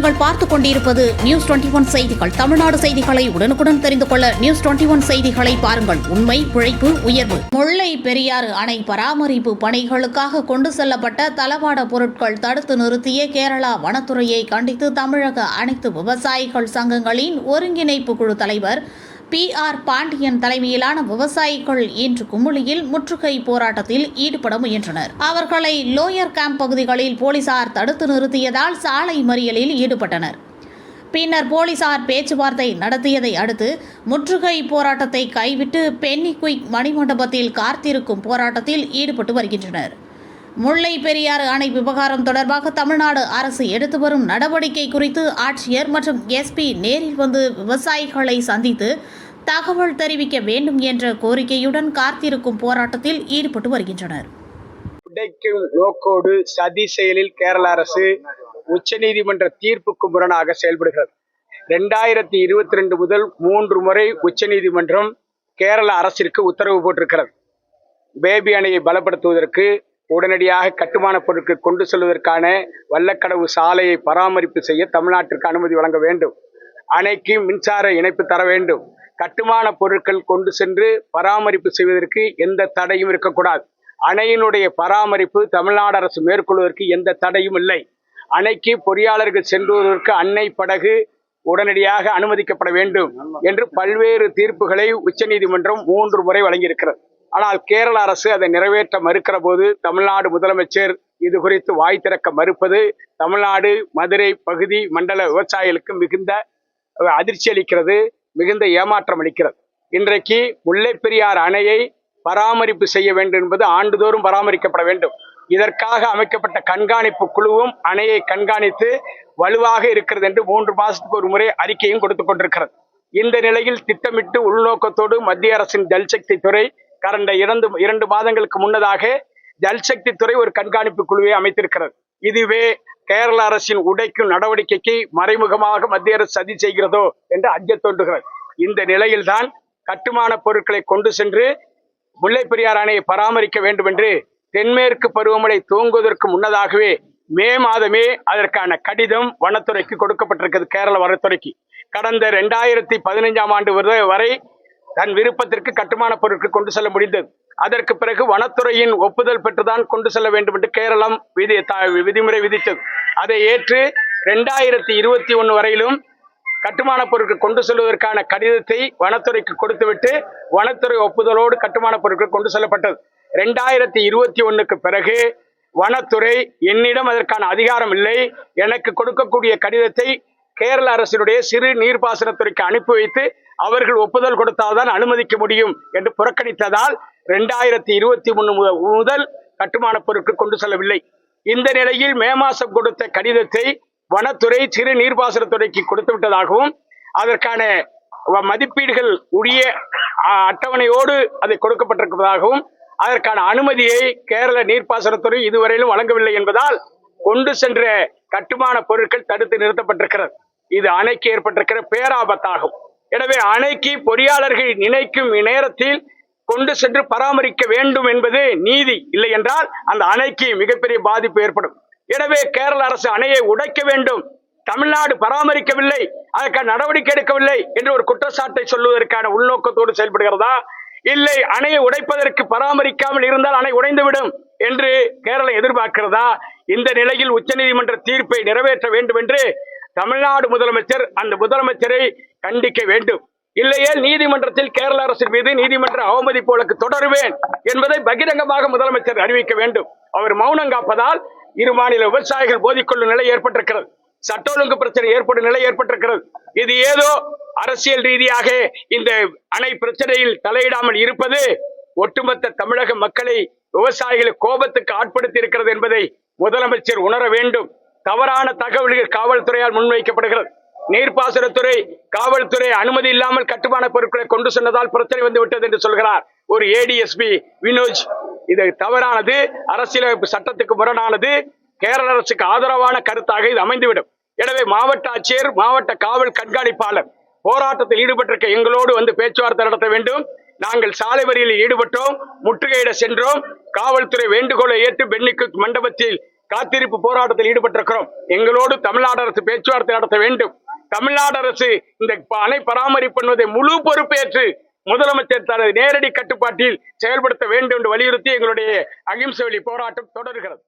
நீங்கள் பார்த்துக் கொண்டிருப்பது நியூஸ் 21 செய்திகள். தமிழ்நாடு செய்திகளை உடனுக்குடன் தெரிந்து கொள்ள நியூஸ் 21 செய்திகளை பாருங்கள். உண்மை, உழைப்பு, உயர்வு. முல்லை பெரியாறு அணை பராமரிப்பு பணிகளுக்காக கொண்டு செல்லப்பட்ட தளவாட பொருட்கள் தடுத்து நிறுத்திய கேரளா வனத்துறையை கண்டித்து தமிழக அனைத்து விவசாயிகள் சங்கங்களின் ஒருங்கிணைப்பு குழு தலைவர் PR பாண்டியன் தலைமையிலான விவசாயிகள் இன்று குமுளியில் முற்றுகை போராட்டத்தில் ஈடுபட முயன்றனர். அவர்களை லோயர் கேம்ப் பகுதிகளில் போலீசார் தடுத்து நிறுத்தியதால் சாலை மறியலில் ஈடுபட்டனர். பின்னர் போலீசார் பேச்சுவார்த்தை நடத்தியதை அடுத்து முற்றுகை போராட்டத்தை கைவிட்டு பென்னிகுயிக் மணிமண்டபத்தில் காத்திருக்கும் போராட்டத்தில் ஈடுபட்டு வருகின்றனர். முல்லை பெரியாறு அணை விவகாரம் தொடர்பாக தமிழ்நாடு அரசு எடுத்து வரும் நடவடிக்கை குறித்து ஆட்சியர் மற்றும் SP நேரில் வந்து விவசாயிகளை சந்தித்து தகவல் தெரிவிக்க வேண்டும் என்ற கோரிக்கையுடன் காத்திருக்கும் போராட்டத்தில் ஈடுபட்டு வருகின்றனர். உடைக்கும் நோக்கோடு சதி செயலில் கேரள அரசு உச்சநீதிமன்ற தீர்ப்புக்கு முரணாக செயல்படுகிறது. 2022 முதல் 3 முறை உச்சநீதிமன்றம் கேரள அரசிற்கு உத்தரவு போட்டிருக்கிறது. பேபி அணையை பலப்படுத்துவதற்கு உடனடியாக கட்டுமான பொருட்கள் கொண்டு செல்வதற்கான வல்லக்கடவு சாலையை பராமரிப்பு செய்ய தமிழ்நாட்டிற்கு அனுமதி வழங்க வேண்டும். அணைக்கு மின்சார இணைப்பு தர வேண்டும். கட்டுமான பொருட்கள் கொண்டு சென்று பராமரிப்பு செய்வதற்கு எந்த தடையும் இருக்கக்கூடாது. அணையினுடைய பராமரிப்பு தமிழ்நாடு அரசு மேற்கொள்வதற்கு எந்த தடையும் இல்லை. அணைக்கு பொறியாளர்கள் சென்றுவதற்கு அன்னை படகு உடனடியாக அனுமதிக்கப்பட வேண்டும் என்று பல்வேறு தீர்ப்புகளை உச்சநீதிமன்றம் 3 முறை வழங்கியிருக்கிறது. ஆனால் கேரள அரசு அதை நிறைவேற்ற மறுக்கிற போது தமிழ்நாடு முதலமைச்சர் இது குறித்து வாய் திறக்க மறுப்பது தமிழ்நாடு மதுரை பகுதி மண்டல விவசாயிகளுக்கு மிகுந்த அதிர்ச்சி அளிக்கிறது, மிகுந்த ஏமாற்றம் அளிக்கிறது. இன்றைக்கு முல்லை பெரியாறு அணையை பராமரிப்பு செய்ய வேண்டும் என்பது ஆண்டுதோறும் பராமரிக்கப்பட வேண்டும். இதற்காக அமைக்கப்பட்ட கண்காணிப்பு குழுவும் அணையை கண்காணித்து வலுவாக இருக்கிறது என்று 3 மாதத்துக்கு ஒரு முறை அறிக்கையும் கொடுத்து கொண்டிருக்கிறது. இந்த நிலையில் திட்டமிட்டு உள்நோக்கத்தோடு மத்திய அரசின் ஜல்சக்தி துறை கடந்த 2 மாதங்களுக்கு முன்னதாக ஜல்சக்தி துறை ஒரு கண்காணிப்பு குழுவை அமைத்திருக்கிறது. இதுவே கேரள அரசின் உடைக்கும் நடவடிக்கைக்கு மறைமுகமாக மத்திய அரசு சதி செய்கிறதோ என்று அஞ்ச தோன்றுகிறது. இந்த நிலையில்தான் கட்டுமான பொருட்களை கொண்டு சென்று முல்லை பெரியாறு அணையை பராமரிக்க வேண்டும் என்று தென்மேற்கு பருவமழை துவங்குவதற்கு முன்னதாகவே மே மாதமே அதற்கான கடிதம் வனத்துறைக்கு கொடுக்கப்பட்டிருக்கிறது. கேரள வனத்துறைக்கு கடந்த 2015ஆம் ஆண்டு வரை தன் விருப்பத்திற்கு கட்டுமான பொருட்கள் கொண்டு செல்ல முடிந்தது. அதற்கு பிறகு வனத்துறையின் ஒப்புதல் பெற்றுதான் கொண்டு செல்ல வேண்டும் என்று கேரளம் விதிமுறை விதித்தது. அதை ஏற்று 2021 வரையிலும் கட்டுமான பொருட்கள் கொண்டு செல்வதற்கான கடிதத்தை வனத்துறைக்கு கொடுத்துவிட்டு வனத்துறை ஒப்புதலோடு கட்டுமான பொருட்கள் கொண்டு செல்லப்பட்டது. 2021க்கு பிறகு வனத்துறை என்னிடம் அதற்கான அதிகாரம் இல்லை, எனக்கு கொடுக்கக்கூடிய கடிதத்தை கேரள அரசினுடைய சிறு நீர்ப்பாசனத்துறைக்கு அனுப்பி வைத்து அவர்கள் ஒப்புதல் கொடுத்தால்தான் அனுமதிக்க முடியும் என்று புறக்கணித்ததால் 2023 முதல் கட்டுமான பொருட்கள் கொண்டு செல்லவில்லை. இந்த நிலையில் மே மாதம் கொடுத்த கடிதத்தை வனத்துறை சிறு நீர்ப்பாசனத்துறைக்கு கொடுத்து விட்டதாகவும் அதற்கான மதிப்பீடுகள் உரிய அட்டவணையோடு அதை கொடுக்கப்பட்டிருப்பதாகவும் அதற்கான அனுமதியை கேரள நீர்ப்பாசனத்துறை இதுவரையிலும் வழங்கவில்லை என்பதால் கொண்டு சென்ற கட்டுமான பொருட்கள் தடுத்து நிறுத்தப்பட்டிருக்கிறது. இது அணைக்கு ஏற்பட்டிருக்கிற பேராபத்தாகும். எனவே அணைக்கு பொறியாளர்கள் நினைக்கும் நேரத்தில் கொண்டு சென்று பராமரிக்க வேண்டும் என்பது நீதி. இல்லை என்றால் அந்த அணைக்கு மிகப்பெரிய பாதிப்பு ஏற்படும். எனவே கேரள அரசு அணையை உடைக்க வேண்டும், தமிழ்நாடு பராமரிக்கவில்லை, அதற்கான நடவடிக்கை எடுக்கவில்லை என்று ஒரு குற்றச்சாட்டை சொல்வதற்கான உள்நோக்கத்தோடு செயல்படுகிறதா, இல்லை அணையை உடைப்பதற்கு பராமரிக்காமல் இருந்தால் அணை உடைந்துவிடும் என்று கேரளம் எதிர்பார்க்கிறதா? இந்த நிலையில் உச்சநீதிமன்ற தீர்ப்பை நிறைவேற்ற வேண்டும் என்று தமிழ்நாடு முதலமைச்சர் அந்த முதலமைச்சரை கண்டிக்க வேண்டும். இல்லையே நீதிமன்றத்தில் கேரள அரசின் மீது நீதிமன்ற அவமதிப்பு வழக்கு தொடருவேன் என்பதை பகிரங்கமாக முதலமைச்சர் அறிவிக்க வேண்டும். அவர் மௌனம் காப்பதால் இரு மாநில விவசாயிகள் போதிக்கொள்ளும் நிலை ஏற்பட்டிருக்கிறது. சட்ட ஒழுங்கு பிரச்சனை ஏற்படும் நிலை ஏற்பட்டிருக்கிறது. இது ஏதோ அரசியல் ரீதியாக இந்த அணை பிரச்சனையில் தலையிடாமல் இருப்பது ஒட்டுமொத்த தமிழக மக்களை விவசாயிகளை கோபத்துக்கு ஆட்படுத்தி இருக்கிறது என்பதை முதலமைச்சர் உணர வேண்டும். தவறான தகவல்கள் காவல்துறையால் முன்வைக்கப்படுகிறது. நீர்ப்பாசனத்துறை காவல்துறை அனுமதி இல்லாமல் கட்டுமான பொருட்களை கொண்டு சென்றதால் பிரச்சனை வந்து விட்டது என்று சொல்கிறார் ஒரு ADSP வினோஜ். இது தவறானது, அரசியலமைப்பு சட்டத்துக்கு முரணானது, கேரள அரசுக்கு ஆதரவான கருத்தாக இது அமைந்துவிடும். எனவே மாவட்ட ஆட்சியர், மாவட்ட காவல் கண்காணிப்பாளர் போராட்டத்தில் ஈடுபட்டிருக்க எங்களோடு வந்து பேச்சுவார்த்தை நடத்த வேண்டும். நாங்கள் சாலை மறியலில் ஈடுபட்டோம், முற்றுகையிட சென்றோம். காவல்துறை வேண்டுகோளை ஏற்று பென்னிகுயிக் மண்டபத்தில் காத்திருப்பு போராட்டத்தில் ஈடுபட்டிருக்கிறோம். எங்களோடு தமிழ்நாடு அரசு பேச்சுவார்த்தை நடத்த வேண்டும். தமிழ்நாடு அரசு இந்த அணை பராமரிப்பு என்பதை முழு பொறுப்பேற்று முதலமைச்சர் தனது நேரடி கட்டுப்பாட்டில் செயல்படுத்த வேண்டும் என்று வலியுறுத்தி எங்களுடைய அகிம்சை வழி போராட்டம் தொடர்கிறது.